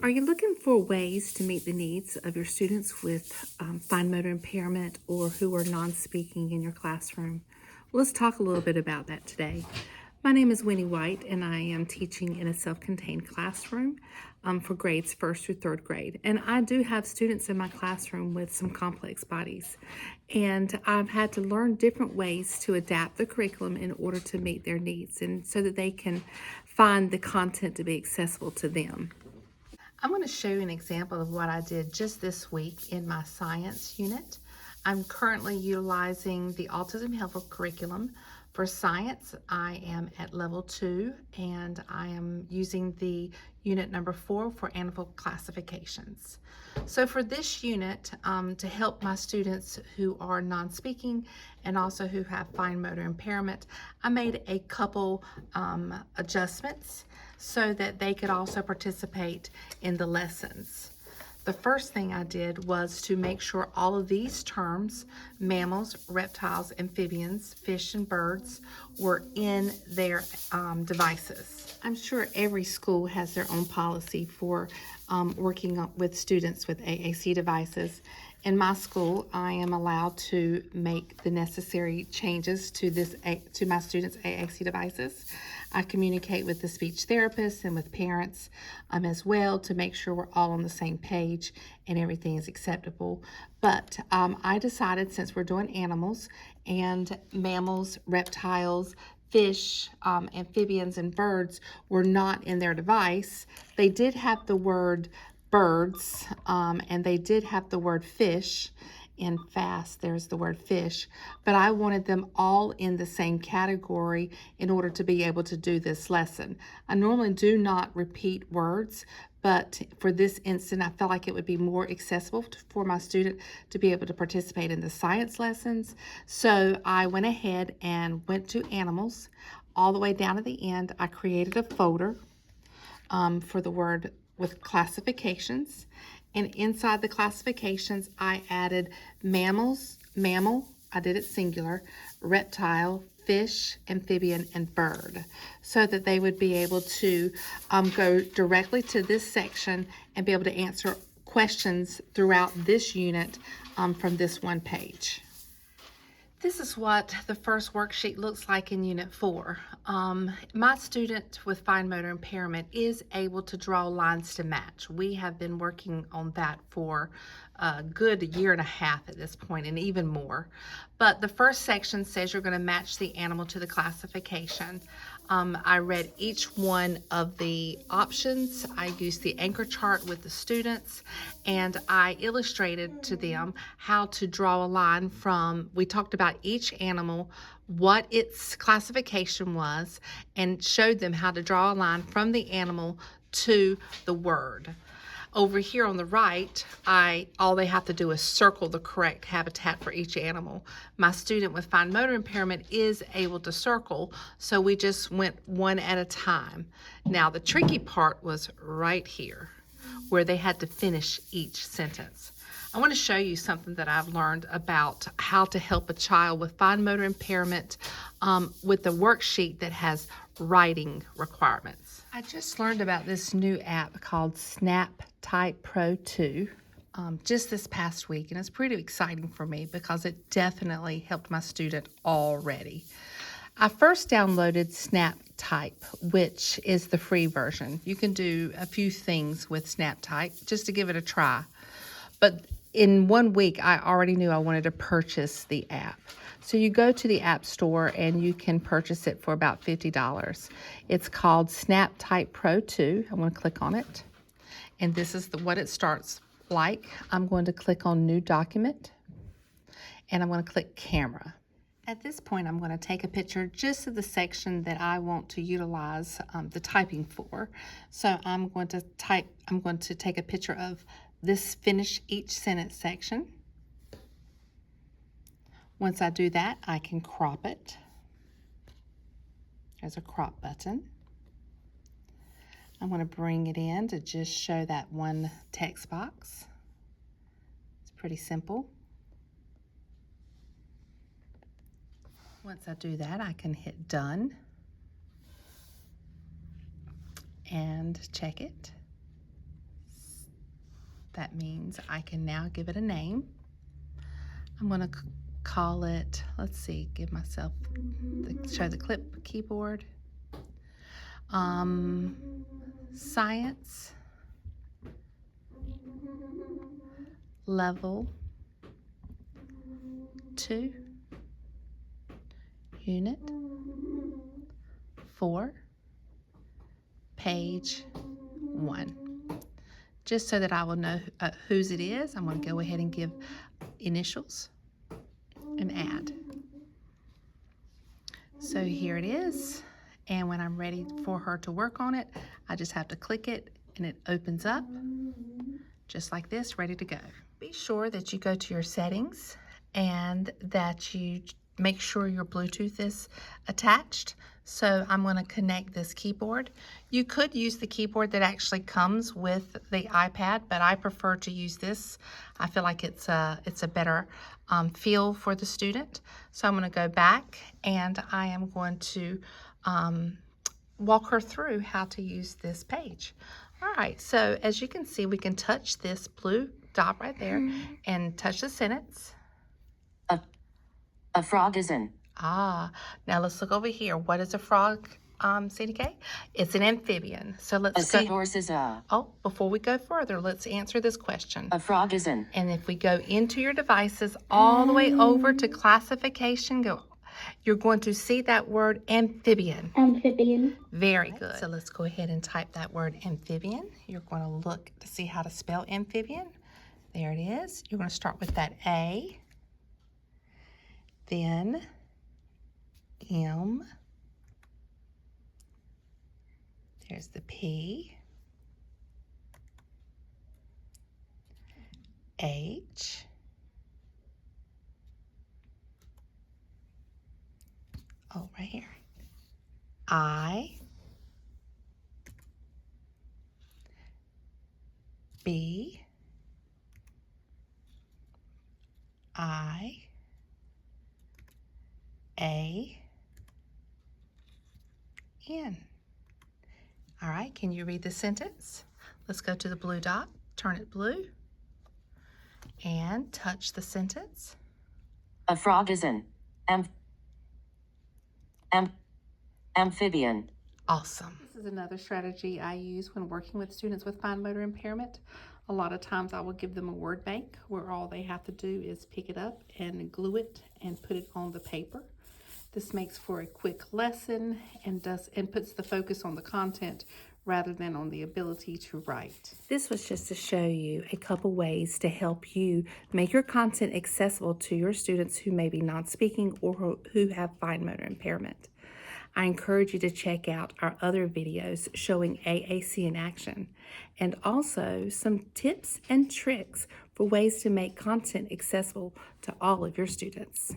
Are you looking for ways to meet the needs of your students with fine motor impairment or who are non-speaking in your classroom? Well, let's talk a little bit about that today. My name is Winnie White, and I am teaching in a self-contained classroom for grades 1st through 3rd grade. And I do have students in my classroom with some complex bodies. And I've had to learn different ways to adapt the curriculum in order to meet their needs and so that they can find the content to be accessible to them. I'm going to show you an example of what I did just this week in my science unit. I'm currently utilizing the Autism Helper curriculum. For science, I am at level 2 and I am using the unit number 4 for animal classifications. So for this unit, to help my students who are non-speaking and also who have fine motor impairment, I made a couple adjustments so that they could also participate in the lessons. The first thing I did was to make sure all of these terms, mammals, reptiles, amphibians, fish, and birds, were in their devices. I'm sure every school has their own policy for working with students with AAC devices. In my school, I am allowed to make the necessary changes to my students' AAC devices. I communicate with the speech therapist and with parents as well to make sure we're all on the same page and everything is acceptable. But I decided, since we're doing animals and mammals, reptiles, fish, amphibians, and birds were not in their device, they did have the word birds, and they did have the word fish. In FAST, there's the word fish, but I wanted them all in the same category in order to be able to do this lesson. I normally do not repeat words, but for this instant, I felt like it would be more accessible for my student to be able to participate in the science lessons. So I went ahead and went to animals. All the way down at the end, I created a folder for the word with classifications. And inside the classifications, I added mammal, I did it singular, reptile, fish, amphibian, and bird, so that they would be able to go directly to this section and be able to answer questions throughout this unit from this one page. This is what the first worksheet looks like in Unit 4. My student with fine motor impairment is able to draw lines to match. We have been working on that for a good year and a half at this point, and even more. But the first section says you're going to match the animal to the classification. I read each one of the options. I used the anchor chart with the students, and I illustrated to them how to draw a line from, we talked about each animal, what its classification was, and showed them how to draw a line from the animal to the word. Over here on the right, all they have to do is circle the correct habitat for each animal. My student with fine motor impairment is able to circle, so we just went one at a time. Now, the tricky part was right here, where they had to finish each sentence. I want to show you something that I've learned about how to help a child with fine motor impairment with the worksheet that has writing requirements. I just learned about this new app called SnapType Pro 2 just this past week, and it's pretty exciting for me because it definitely helped my student already. I first downloaded SnapType, which is the free version. You can do a few things with SnapType just to give it a try. But in 1 week, I already knew I wanted to purchase the app. So you go to the App Store and you can purchase it for about $50. It's called SnapType Pro 2. I'm going to click on it. And this is what it starts like. I'm going to click on New Document. And I'm going to click Camera. At this point, I'm going to take a picture just of the section that I want to utilize the typing for. So I'm going to take a picture of this finish each sentence section. Once I do that, I can crop it. There's a crop button. I'm going to bring it in to just show that one text box. It's pretty simple. Once I do that, I can hit done and check it. That means I can now give it a name. I'm going to call it, let's see, give myself, show the clip keyboard. Science Level 2, Unit 4, Page 1. Just so that I will know whose it is, I'm going to go ahead and give initials and add. So here it is, and when I'm ready for her to work on it, I just have to click it and it opens up just like this, ready to go. Be sure that you go to your settings and that you make sure your Bluetooth is attached. So I'm going to connect this keyboard. You could use the keyboard that actually comes with the iPad, but I prefer to use this. I feel like it's a better feel for the student. So I'm going to go back and I am going to walk her through how to use this page. All right, so as you can see, we can touch this blue dot right there and touch the sentence. A frog is in. Now let's look over here. What is a frog, CDK? It's an amphibian. So let's A seahorse is a. Oh, before we go further, let's answer this question. A frog is in. And if we go into your devices all the way over to classification, you're going to see that word amphibian. Amphibian. Very good. So let's go ahead and type that word amphibian. You're going to look to see how to spell amphibian. There it is. You're going to start with that A, then M, there's the P, H, oh, right here, I, B, I, A, N. All right, can you read the sentence? Let's go to the blue dot, turn it blue, and touch the sentence. A frog is an amphibian. Awesome. This is another strategy I use when working with students with fine motor impairment. A lot of times I will give them a word bank where all they have to do is pick it up and glue it and put it on the paper. This makes for a quick lesson and puts the focus on the content rather than on the ability to write. This was just to show you a couple ways to help you make your content accessible to your students who may be non-speaking or who have fine motor impairment. I encourage you to check out our other videos showing AAC in action and also some tips and tricks for ways to make content accessible to all of your students.